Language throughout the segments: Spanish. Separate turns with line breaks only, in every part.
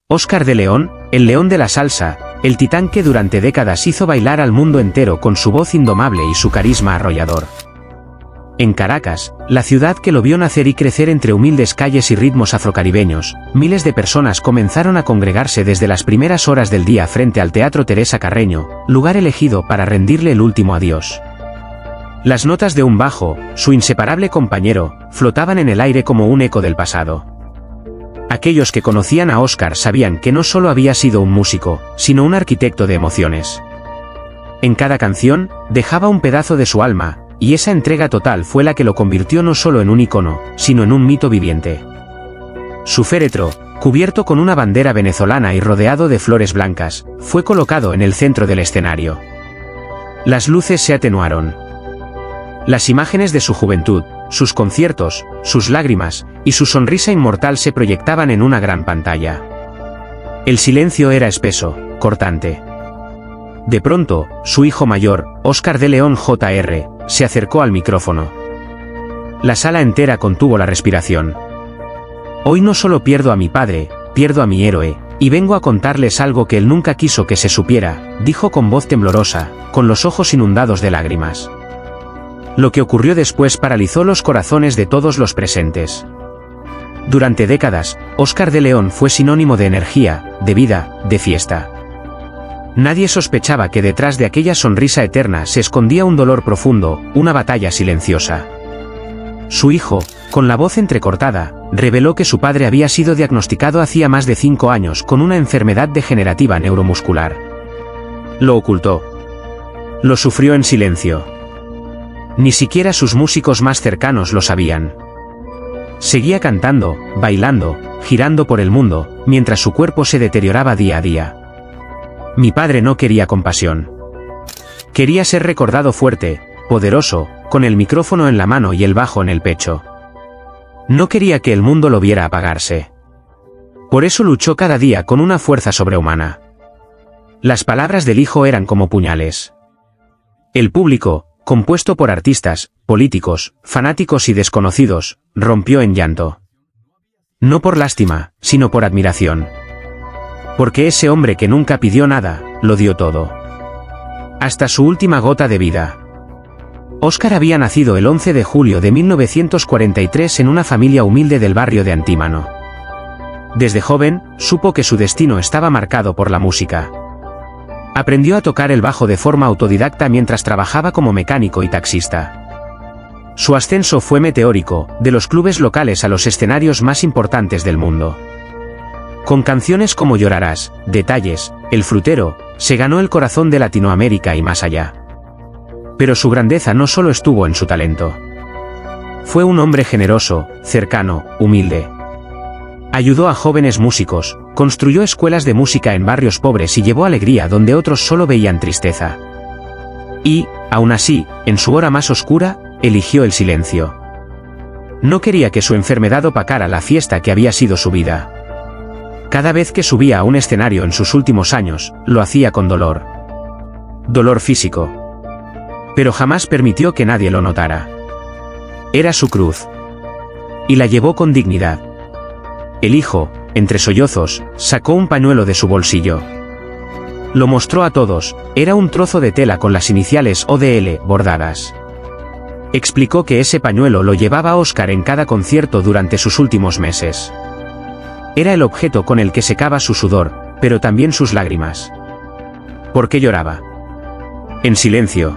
Óscar de León, el león de la salsa, el titán que durante décadas hizo bailar al mundo entero con su voz indomable y su carisma arrollador. En Caracas, la ciudad que lo vio nacer y crecer entre humildes calles y ritmos afrocaribeños, miles de personas comenzaron a congregarse desde las primeras horas del día frente al Teatro Teresa Carreño, lugar elegido para rendirle el último adiós. Las notas de un bajo, su inseparable compañero, flotaban en el aire como un eco del pasado. Aquellos que conocían a Óscar sabían que no solo había sido un músico, sino un arquitecto de emociones. En cada canción, dejaba un pedazo de su alma, y esa entrega total fue la que lo convirtió no solo en un ícono, sino en un mito viviente. Su féretro, cubierto con una bandera venezolana y rodeado de flores blancas, fue colocado en el centro del escenario. Las luces se atenuaron. Las imágenes de su juventud, sus conciertos, sus lágrimas, y su sonrisa inmortal se proyectaban en una gran pantalla. El silencio era espeso, cortante. De pronto, su hijo mayor, Óscar de León Jr., se acercó al micrófono. La sala entera contuvo la respiración. Hoy no solo pierdo a mi padre, pierdo a mi héroe, y vengo a contarles algo que él nunca quiso que se supiera, dijo con voz temblorosa, con los ojos inundados de lágrimas. Lo que ocurrió después paralizó los corazones de todos los presentes. Durante décadas, Óscar de León fue sinónimo de energía, de vida, de fiesta. Nadie sospechaba que detrás de aquella sonrisa eterna se escondía un dolor profundo, una batalla silenciosa. Su hijo, con la voz entrecortada, reveló que su padre había sido diagnosticado hacía más de 5 años con una enfermedad degenerativa neuromuscular. Lo ocultó. Lo sufrió en silencio. Ni siquiera sus músicos más cercanos lo sabían. Seguía cantando, bailando, girando por el mundo, mientras su cuerpo se deterioraba día a día. Mi padre no quería compasión. Quería ser recordado fuerte, poderoso, con el micrófono en la mano y el bajo en el pecho. No quería que el mundo lo viera apagarse. Por eso luchó cada día con una fuerza sobrehumana. Las palabras del hijo eran como puñales. El público, compuesto por artistas, políticos, fanáticos y desconocidos, rompió en llanto. No por lástima, sino por admiración. Porque ese hombre que nunca pidió nada, lo dio todo. Hasta su última gota de vida. Óscar había nacido el 11 de julio de 1943 en una familia humilde del barrio de Antímano. Desde joven, supo que su destino estaba marcado por la música. Aprendió a tocar el bajo de forma autodidacta mientras trabajaba como mecánico y taxista. Su ascenso fue meteórico, de los clubes locales a los escenarios más importantes del mundo. Con canciones como Llorarás, Detalles, El Frutero, se ganó el corazón de Latinoamérica y más allá. Pero su grandeza no solo estuvo en su talento. Fue un hombre generoso, cercano, humilde. Ayudó a jóvenes músicos, construyó escuelas de música en barrios pobres y llevó alegría donde otros solo veían tristeza. Y, aún así, en su hora más oscura, eligió el silencio. No quería que su enfermedad opacara la fiesta que había sido su vida. Cada vez que subía a un escenario en sus últimos años, lo hacía con dolor. Dolor físico. Pero jamás permitió que nadie lo notara. Era su cruz. Y la llevó con dignidad. El hijo, entre sollozos, sacó un pañuelo de su bolsillo. Lo mostró a todos, era un trozo de tela con las iniciales ODL bordadas. Explicó que ese pañuelo lo llevaba Óscar en cada concierto durante sus últimos meses. Era el objeto con el que secaba su sudor, pero también sus lágrimas. ¿Por qué lloraba? En silencio.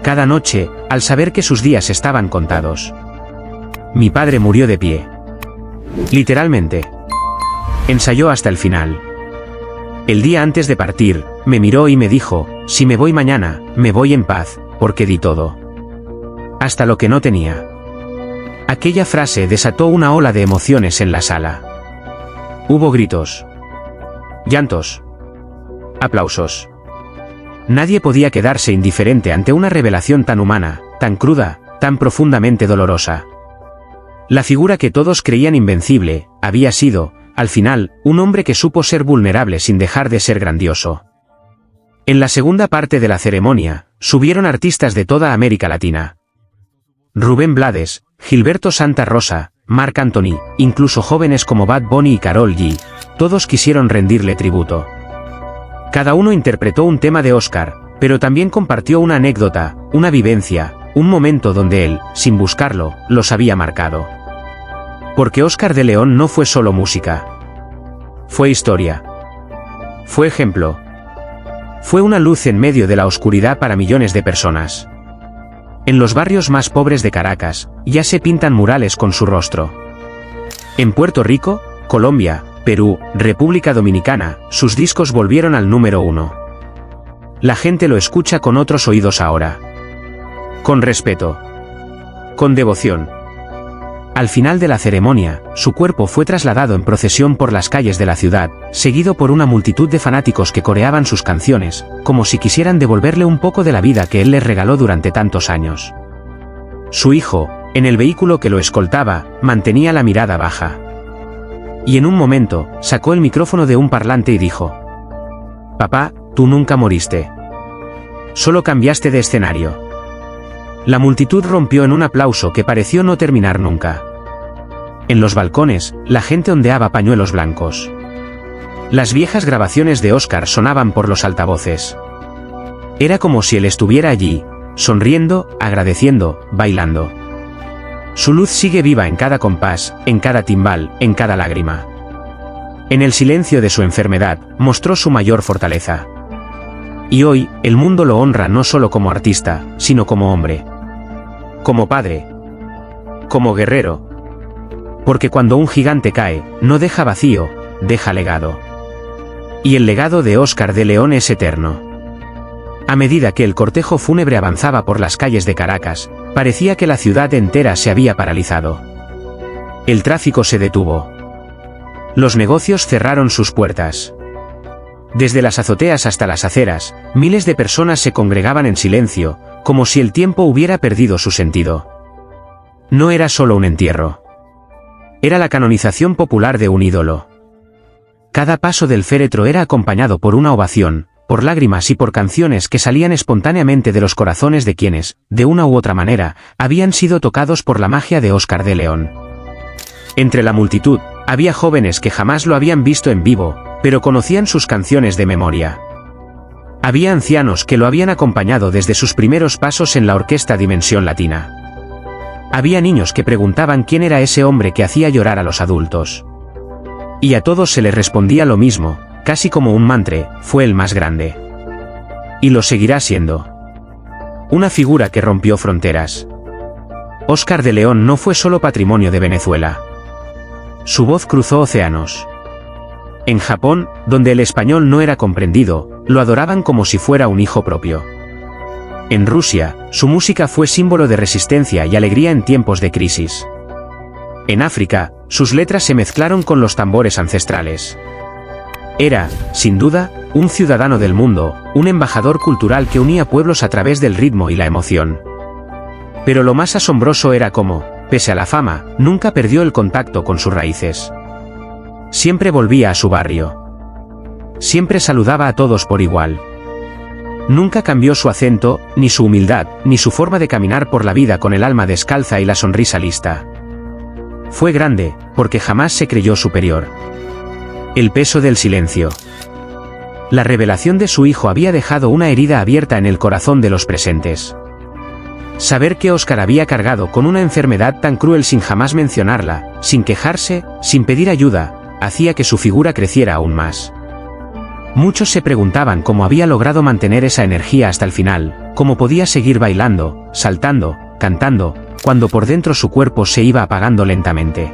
Cada noche, al saber que sus días estaban contados. Mi padre murió de pie. Literalmente. Ensayó hasta el final. El día antes de partir, me miró y me dijo, si me voy mañana, me voy en paz, porque di todo. Hasta lo que no tenía. Aquella frase desató una ola de emociones en la sala. Hubo gritos. Llantos. Aplausos. Nadie podía quedarse indiferente ante una revelación tan humana, tan cruda, tan profundamente dolorosa. La figura que todos creían invencible, había sido, al final, un hombre que supo ser vulnerable sin dejar de ser grandioso. En la segunda parte de la ceremonia, subieron artistas de toda América Latina. Rubén Blades, Gilberto Santa Rosa, Marc Anthony, incluso jóvenes como Bad Bunny y Karol G, todos quisieron rendirle tributo. Cada uno interpretó un tema de Oscar, pero también compartió una anécdota, una vivencia, un momento donde él, sin buscarlo, los había marcado. Porque Oscar de León no fue solo música. Fue historia. Fue ejemplo. Fue una luz en medio de la oscuridad para millones de personas. En los barrios más pobres de Caracas, ya se pintan murales con su rostro. En Puerto Rico, Colombia, Perú, República Dominicana, sus discos volvieron al número 1. La gente lo escucha con otros oídos ahora. Con respeto. Con devoción. Al final de la ceremonia, su cuerpo fue trasladado en procesión por las calles de la ciudad, seguido por una multitud de fanáticos que coreaban sus canciones, como si quisieran devolverle un poco de la vida que él les regaló durante tantos años. Su hijo, en el vehículo que lo escoltaba, mantenía la mirada baja. Y en un momento, sacó el micrófono de un parlante y dijo: «Papá, tú nunca moriste. Solo cambiaste de escenario». La multitud rompió en un aplauso que pareció no terminar nunca. En los balcones, la gente ondeaba pañuelos blancos. Las viejas grabaciones de Oscar sonaban por los altavoces. Era como si él estuviera allí, sonriendo, agradeciendo, bailando. Su luz sigue viva en cada compás, en cada timbal, en cada lágrima. En el silencio de su enfermedad, mostró su mayor fortaleza. Y hoy, el mundo lo honra no solo como artista, sino como hombre. Como padre. Como guerrero. Porque cuando un gigante cae, no deja vacío, deja legado. Y el legado de Oscar de León es eterno. A medida que el cortejo fúnebre avanzaba por las calles de Caracas, parecía que la ciudad entera se había paralizado. El tráfico se detuvo. Los negocios cerraron sus puertas. Desde las azoteas hasta las aceras, miles de personas se congregaban en silencio, como si el tiempo hubiera perdido su sentido. No era solo un entierro. Era la canonización popular de un ídolo. Cada paso del féretro era acompañado por una ovación, por lágrimas y por canciones que salían espontáneamente de los corazones de quienes, de una u otra manera, habían sido tocados por la magia de Oscar de León. Entre la multitud, había jóvenes que jamás lo habían visto en vivo, pero conocían sus canciones de memoria. Había ancianos que lo habían acompañado desde sus primeros pasos en la orquesta Dimensión Latina. Había niños que preguntaban quién era ese hombre que hacía llorar a los adultos. Y a todos se les respondía lo mismo, casi como un mantra: fue el más grande. Y lo seguirá siendo. Una figura que rompió fronteras. Oscar de León no fue solo patrimonio de Venezuela. Su voz cruzó océanos. En Japón, donde el español no era comprendido, lo adoraban como si fuera un hijo propio. En Rusia, su música fue símbolo de resistencia y alegría en tiempos de crisis. En África, sus letras se mezclaron con los tambores ancestrales. Era, sin duda, un ciudadano del mundo, un embajador cultural que unía pueblos a través del ritmo y la emoción. Pero lo más asombroso era cómo, pese a la fama, nunca perdió el contacto con sus raíces. Siempre volvía a su barrio. Siempre saludaba a todos por igual. Nunca cambió su acento, ni su humildad, ni su forma de caminar por la vida con el alma descalza y la sonrisa lista. Fue grande, porque jamás se creyó superior. El peso del silencio. La revelación de su hijo había dejado una herida abierta en el corazón de los presentes. Saber que Oscar había cargado con una enfermedad tan cruel sin jamás mencionarla, sin quejarse, sin pedir ayuda, hacía que su figura creciera aún más. Muchos se preguntaban cómo había logrado mantener esa energía hasta el final, cómo podía seguir bailando, saltando, cantando, cuando por dentro su cuerpo se iba apagando lentamente.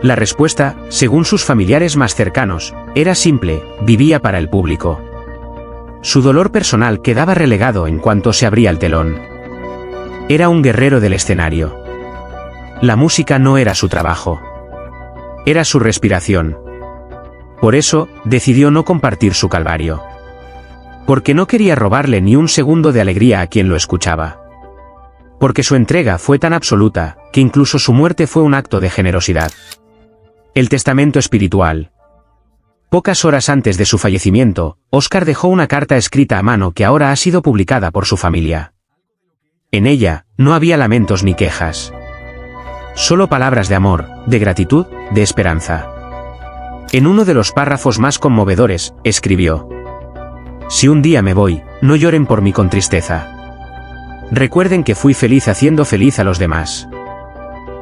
La respuesta, según sus familiares más cercanos, era simple: vivía para el público. Su dolor personal quedaba relegado en cuanto se abría el telón. Era un guerrero del escenario. La música no era su trabajo. Era su respiración. Por eso, decidió no compartir su calvario. Porque no quería robarle ni un segundo de alegría a quien lo escuchaba. Porque su entrega fue tan absoluta, que incluso su muerte fue un acto de generosidad. El testamento espiritual. Pocas horas antes de su fallecimiento, Oscar dejó una carta escrita a mano que ahora ha sido publicada por su familia. En ella, no había lamentos ni quejas. Solo palabras de amor, de gratitud, de esperanza. En uno de los párrafos más conmovedores, escribió: si un día me voy, no lloren por mí con tristeza. Recuerden que fui feliz haciendo feliz a los demás.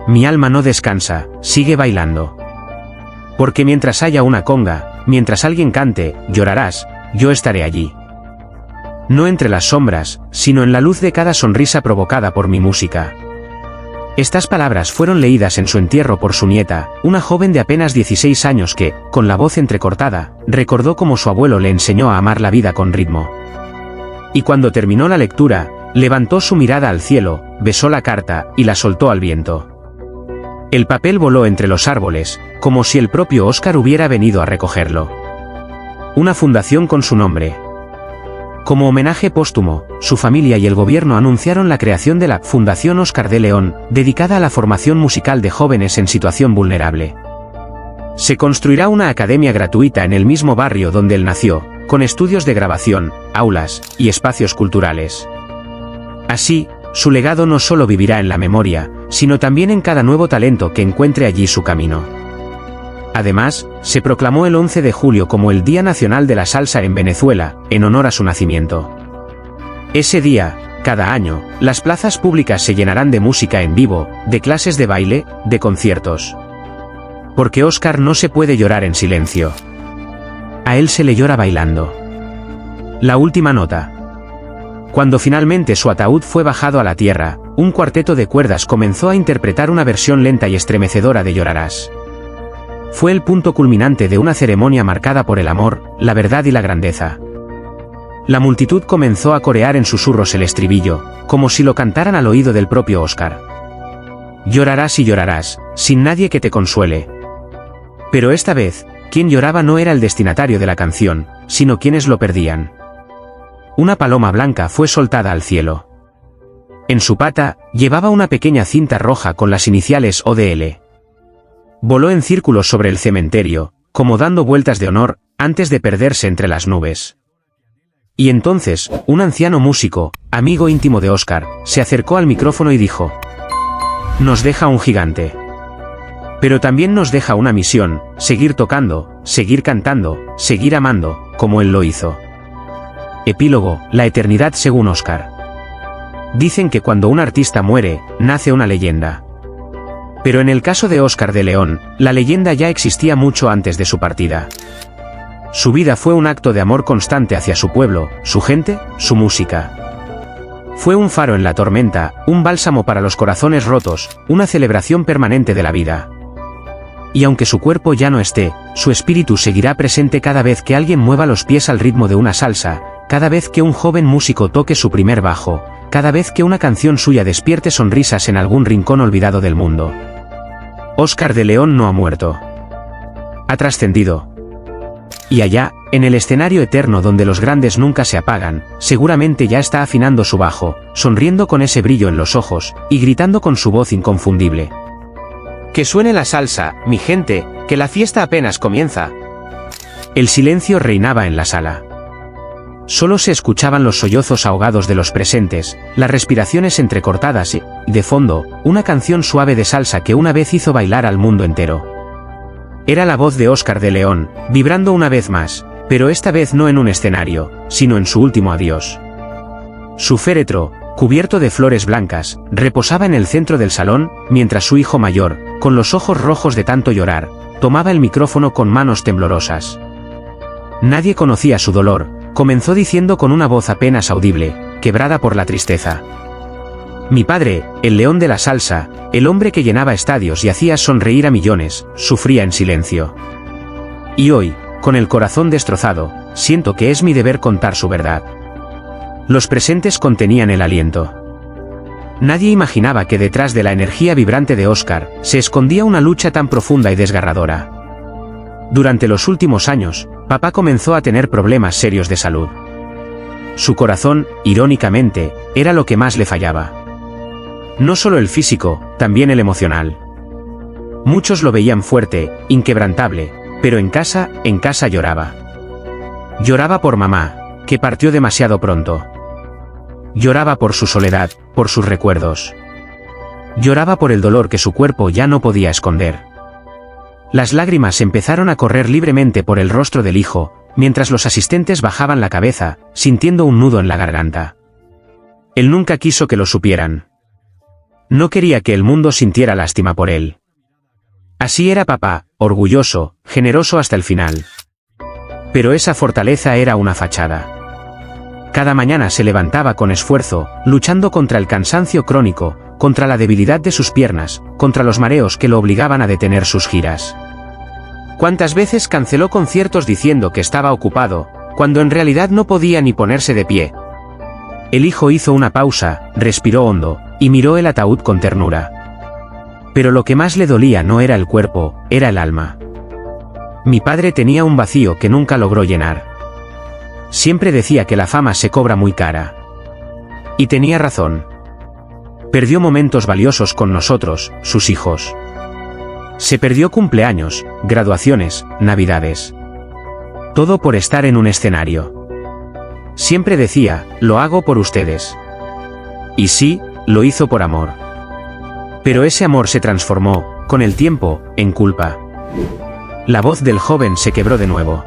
Mi alma no descansa, sigue bailando. Porque mientras haya una conga, mientras alguien cante, llorarás, yo estaré allí. No entre las sombras, sino en la luz de cada sonrisa provocada por mi música. Estas palabras fueron leídas en su entierro por su nieta, una joven de apenas 16 años que, con la voz entrecortada, recordó cómo su abuelo le enseñó a amar la vida con ritmo. Y cuando terminó la lectura, levantó su mirada al cielo, besó la carta y la soltó al viento. El papel voló entre los árboles, como si el propio Óscar hubiera venido a recogerlo. Una fundación con su nombre. Como homenaje póstumo, su familia y el gobierno anunciaron la creación de la Fundación Óscar de León, dedicada a la formación musical de jóvenes en situación vulnerable. Se construirá una academia gratuita en el mismo barrio donde él nació, con estudios de grabación, aulas y espacios culturales. Así, su legado no solo vivirá en la memoria, sino también en cada nuevo talento que encuentre allí su camino. Además, se proclamó el 11 de julio como el Día Nacional de la Salsa en Venezuela, en honor a su nacimiento. Ese día, cada año, las plazas públicas se llenarán de música en vivo, de clases de baile, de conciertos. Porque Óscar no se puede llorar en silencio. A él se le llora bailando. La última nota. Cuando finalmente su ataúd fue bajado a la tierra, un cuarteto de cuerdas comenzó a interpretar una versión lenta y estremecedora de Llorarás. Fue el punto culminante de una ceremonia marcada por el amor, la verdad y la grandeza. La multitud comenzó a corear en susurros el estribillo, como si lo cantaran al oído del propio Óscar. Llorarás y llorarás, sin nadie que te consuele. Pero esta vez, quien lloraba no era el destinatario de la canción, sino quienes lo perdían. Una paloma blanca fue soltada al cielo. En su pata, llevaba una pequeña cinta roja con las iniciales ODL. Voló en círculos sobre el cementerio, como dando vueltas de honor, antes de perderse entre las nubes. Y entonces, un anciano músico, amigo íntimo de Óscar, se acercó al micrófono y dijo: nos deja un gigante. Pero también nos deja una misión, seguir tocando, seguir cantando, seguir amando, como él lo hizo. Epílogo, la eternidad según Óscar. Dicen que cuando un artista muere, nace una leyenda. Pero en el caso de Óscar de León, la leyenda ya existía mucho antes de su partida. Su vida fue un acto de amor constante hacia su pueblo, su gente, su música. Fue un faro en la tormenta, un bálsamo para los corazones rotos, una celebración permanente de la vida. Y aunque su cuerpo ya no esté, su espíritu seguirá presente cada vez que alguien mueva los pies al ritmo de una salsa, cada vez que un joven músico toque su primer bajo, cada vez que una canción suya despierte sonrisas en algún rincón olvidado del mundo. Óscar de León no ha muerto. Ha trascendido. Y allá, en el escenario eterno donde los grandes nunca se apagan, seguramente ya está afinando su bajo, sonriendo con ese brillo en los ojos, y gritando con su voz inconfundible: ¡que suene la salsa, mi gente, que la fiesta apenas comienza! El silencio reinaba en la sala. Solo se escuchaban los sollozos ahogados de los presentes, las respiraciones entrecortadas y, de fondo, una canción suave de salsa que una vez hizo bailar al mundo entero. Era la voz de Óscar de León, vibrando una vez más, pero esta vez no en un escenario, sino en su último adiós. Su féretro, cubierto de flores blancas, reposaba en el centro del salón, mientras su hijo mayor, con los ojos rojos de tanto llorar, tomaba el micrófono con manos temblorosas. Nadie conocía su dolor. Comenzó diciendo con una voz apenas audible, quebrada por la tristeza: mi padre, el león de la salsa, el hombre que llenaba estadios y hacía sonreír a millones, sufría en silencio. Y hoy, con el corazón destrozado, siento que es mi deber contar su verdad. Los presentes contenían el aliento. Nadie imaginaba que detrás de la energía vibrante de Óscar, se escondía una lucha tan profunda y desgarradora. Durante los últimos años, papá comenzó a tener problemas serios de salud. Su corazón, irónicamente, era lo que más le fallaba. No solo el físico, también el emocional. Muchos lo veían fuerte, inquebrantable, pero en casa lloraba. Lloraba por mamá, que partió demasiado pronto. Lloraba por su soledad, por sus recuerdos. Lloraba por el dolor que su cuerpo ya no podía esconder. Las lágrimas empezaron a correr libremente por el rostro del hijo, mientras los asistentes bajaban la cabeza, sintiendo un nudo en la garganta. Él nunca quiso que lo supieran. No quería que el mundo sintiera lástima por él. Así era papá, orgulloso, generoso hasta el final. Pero esa fortaleza era una fachada. Cada mañana se levantaba con esfuerzo, luchando contra el cansancio crónico, contra la debilidad de sus piernas, contra los mareos que lo obligaban a detener sus giras. ¿Cuántas veces canceló conciertos diciendo que estaba ocupado, cuando en realidad no podía ni ponerse de pie? El hijo hizo una pausa, respiró hondo, y miró el ataúd con ternura. Pero lo que más le dolía no era el cuerpo, era el alma. Mi padre tenía un vacío que nunca logró llenar. Siempre decía que la fama se cobra muy cara. Y tenía razón. Perdió momentos valiosos con nosotros, sus hijos. Se perdió cumpleaños, graduaciones, navidades. Todo por estar en un escenario. Siempre decía, lo hago por ustedes. Y sí, lo hizo por amor. Pero ese amor se transformó, con el tiempo, en culpa. La voz del joven se quebró de nuevo.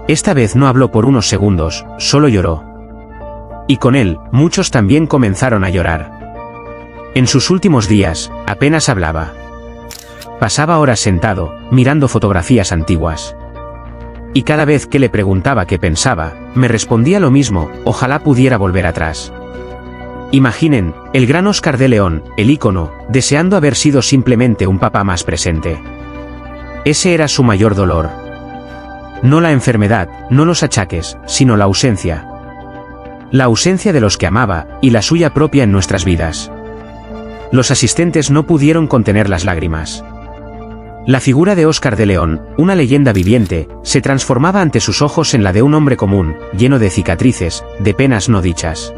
Esta vez no habló por unos segundos, solo lloró. Y con él, muchos también comenzaron a llorar. En sus últimos días, apenas hablaba. Pasaba horas sentado, mirando fotografías antiguas. Y cada vez que le preguntaba qué pensaba, me respondía lo mismo, ojalá pudiera volver atrás. Imaginen, el gran Óscar de León, el ícono, deseando haber sido simplemente un papá más presente. Ese era su mayor dolor. No la enfermedad, no los achaques, sino la ausencia. La ausencia de los que amaba, y la suya propia en nuestras vidas. Los asistentes no pudieron contener las lágrimas. La figura de Óscar de León, una leyenda viviente, se transformaba ante sus ojos en la de un hombre común, lleno de cicatrices, de penas no dichas.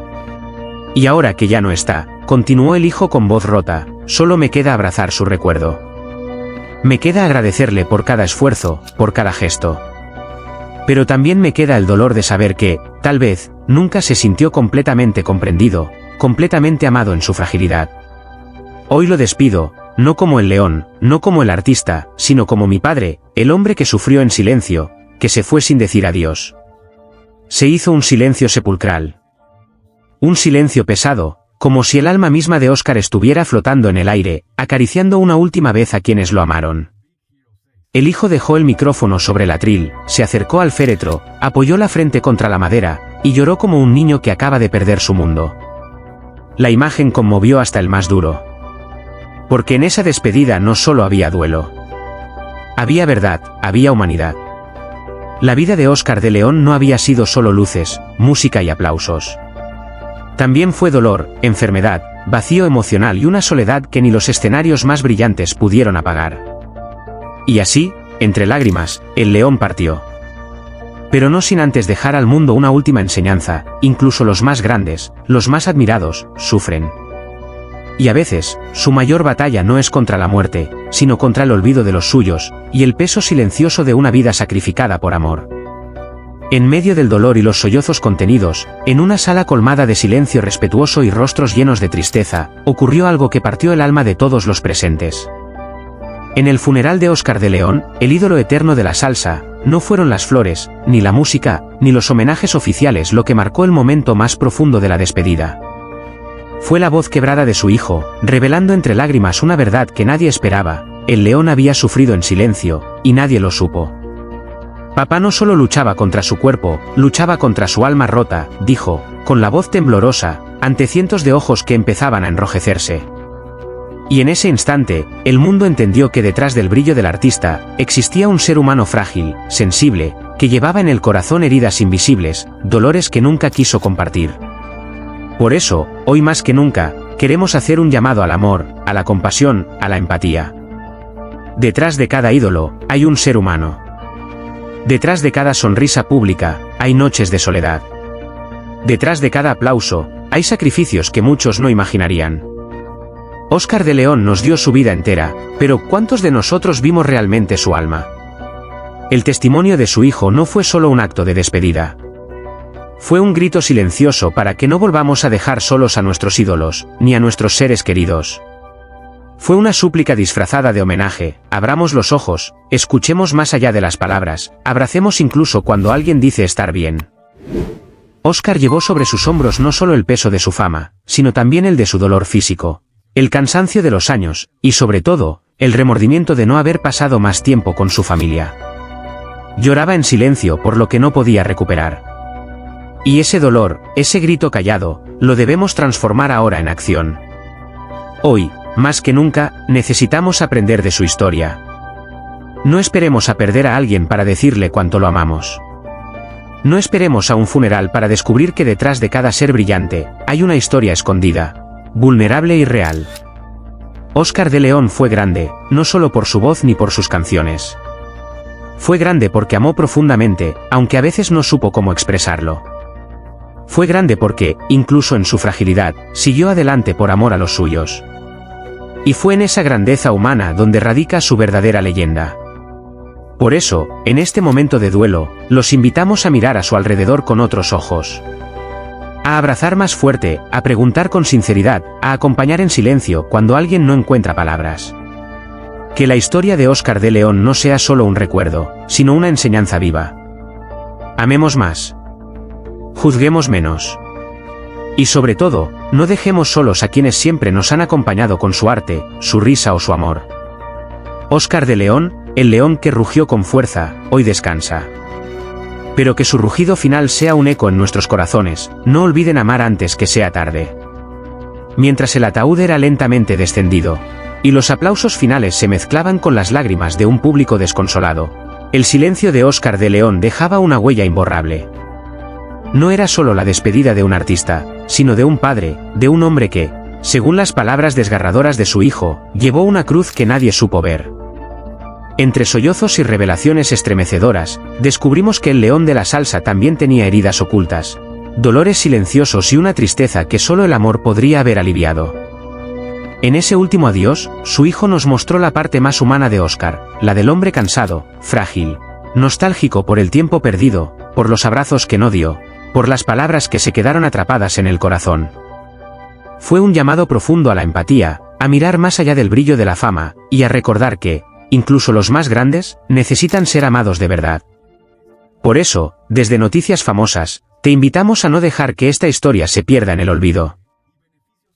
Y ahora que ya no está, continuó el hijo con voz rota, solo me queda abrazar su recuerdo. Me queda agradecerle por cada esfuerzo, por cada gesto. Pero también me queda el dolor de saber que, tal vez, nunca se sintió completamente comprendido, completamente amado en su fragilidad. Hoy lo despido, no como el león, no como el artista, sino como mi padre, el hombre que sufrió en silencio, que se fue sin decir adiós. Se hizo un silencio sepulcral. Un silencio pesado, como si el alma misma de Óscar estuviera flotando en el aire, acariciando una última vez a quienes lo amaron. El hijo dejó el micrófono sobre el atril, se acercó al féretro, apoyó la frente contra la madera, y lloró como un niño que acaba de perder su mundo. La imagen conmovió hasta el más duro. Porque en esa despedida no solo había duelo. Había verdad, había humanidad. La vida de Óscar de León no había sido solo luces, música y aplausos. También fue dolor, enfermedad, vacío emocional y una soledad que ni los escenarios más brillantes pudieron apagar. Y así, entre lágrimas, el león partió. Pero no sin antes dejar al mundo una última enseñanza, incluso los más grandes, los más admirados, sufren. Y a veces, su mayor batalla no es contra la muerte, sino contra el olvido de los suyos, y el peso silencioso de una vida sacrificada por amor. En medio del dolor y los sollozos contenidos, en una sala colmada de silencio respetuoso y rostros llenos de tristeza, ocurrió algo que partió el alma de todos los presentes. En el funeral de Óscar de León, el ídolo eterno de la salsa, no fueron las flores, ni la música, ni los homenajes oficiales lo que marcó el momento más profundo de la despedida. Fue la voz quebrada de su hijo, revelando entre lágrimas una verdad que nadie esperaba: el león había sufrido en silencio, y nadie lo supo. Papá no solo luchaba contra su cuerpo, luchaba contra su alma rota, dijo, con la voz temblorosa, ante cientos de ojos que empezaban a enrojecerse. Y en ese instante, el mundo entendió que detrás del brillo del artista, existía un ser humano frágil, sensible, que llevaba en el corazón heridas invisibles, dolores que nunca quiso compartir. Por eso, hoy más que nunca, queremos hacer un llamado al amor, a la compasión, a la empatía. Detrás de cada ídolo, hay un ser humano. Detrás de cada sonrisa pública, hay noches de soledad. Detrás de cada aplauso, hay sacrificios que muchos no imaginarían. Óscar de León nos dio su vida entera, pero ¿cuántos de nosotros vimos realmente su alma? El testimonio de su hijo no fue solo un acto de despedida. Fue un grito silencioso para que no volvamos a dejar solos a nuestros ídolos, ni a nuestros seres queridos. Fue una súplica disfrazada de homenaje: abramos los ojos, escuchemos más allá de las palabras, abracemos incluso cuando alguien dice estar bien. Oscar llevó sobre sus hombros no solo el peso de su fama, sino también el de su dolor físico, el cansancio de los años, y sobre todo, el remordimiento de no haber pasado más tiempo con su familia. Lloraba en silencio por lo que no podía recuperar. Y ese dolor, ese grito callado, lo debemos transformar ahora en acción. Hoy, más que nunca, necesitamos aprender de su historia. No esperemos a perder a alguien para decirle cuánto lo amamos. No esperemos a un funeral para descubrir que detrás de cada ser brillante, hay una historia escondida, vulnerable y real. Oscar de León fue grande, no solo por su voz ni por sus canciones. Fue grande porque amó profundamente, aunque a veces no supo cómo expresarlo. Fue grande porque, incluso en su fragilidad, siguió adelante por amor a los suyos. Y fue en esa grandeza humana donde radica su verdadera leyenda. Por eso, en este momento de duelo, los invitamos a mirar a su alrededor con otros ojos. A abrazar más fuerte, a preguntar con sinceridad, a acompañar en silencio cuando alguien no encuentra palabras. Que la historia de Oscar de León no sea solo un recuerdo, sino una enseñanza viva. Amemos más. Juzguemos menos. Y sobre todo, no dejemos solos a quienes siempre nos han acompañado con su arte, su risa o su amor. Oscar de León, el león que rugió con fuerza, hoy descansa. Pero que su rugido final sea un eco en nuestros corazones, no olviden amar antes que sea tarde. Mientras el ataúd era lentamente descendido, y los aplausos finales se mezclaban con las lágrimas de un público desconsolado, el silencio de Oscar de León dejaba una huella imborrable. No era solo la despedida de un artista, sino de un padre, de un hombre que, según las palabras desgarradoras de su hijo, llevó una cruz que nadie supo ver. Entre sollozos y revelaciones estremecedoras, descubrimos que el león de la salsa también tenía heridas ocultas, dolores silenciosos y una tristeza que solo el amor podría haber aliviado. En ese último adiós, su hijo nos mostró la parte más humana de Oscar, la del hombre cansado, frágil, nostálgico por el tiempo perdido, por los abrazos que no dio, por las palabras que se quedaron atrapadas en el corazón. Fue un llamado profundo a la empatía, a mirar más allá del brillo de la fama, y a recordar que, incluso los más grandes, necesitan ser amados de verdad. Por eso, desde Noticias Famosas, te invitamos a no dejar que esta historia se pierda en el olvido.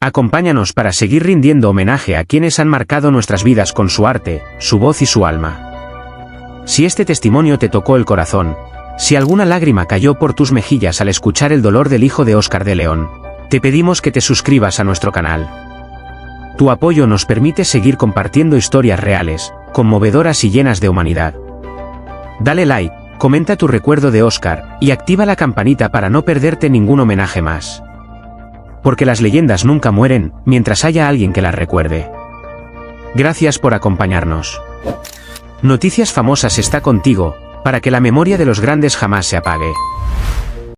Acompáñanos para seguir rindiendo homenaje a quienes han marcado nuestras vidas con su arte, su voz y su alma. Si este testimonio te tocó el corazón, si alguna lágrima cayó por tus mejillas al escuchar el dolor del hijo de Oscar de León, te pedimos que te suscribas a nuestro canal. Tu apoyo nos permite seguir compartiendo historias reales, conmovedoras y llenas de humanidad. Dale like, comenta tu recuerdo de Oscar, y activa la campanita para no perderte ningún homenaje más. Porque las leyendas nunca mueren, mientras haya alguien que las recuerde. Gracias por acompañarnos. Noticias Famosas está contigo, para que la memoria de los grandes jamás se apague.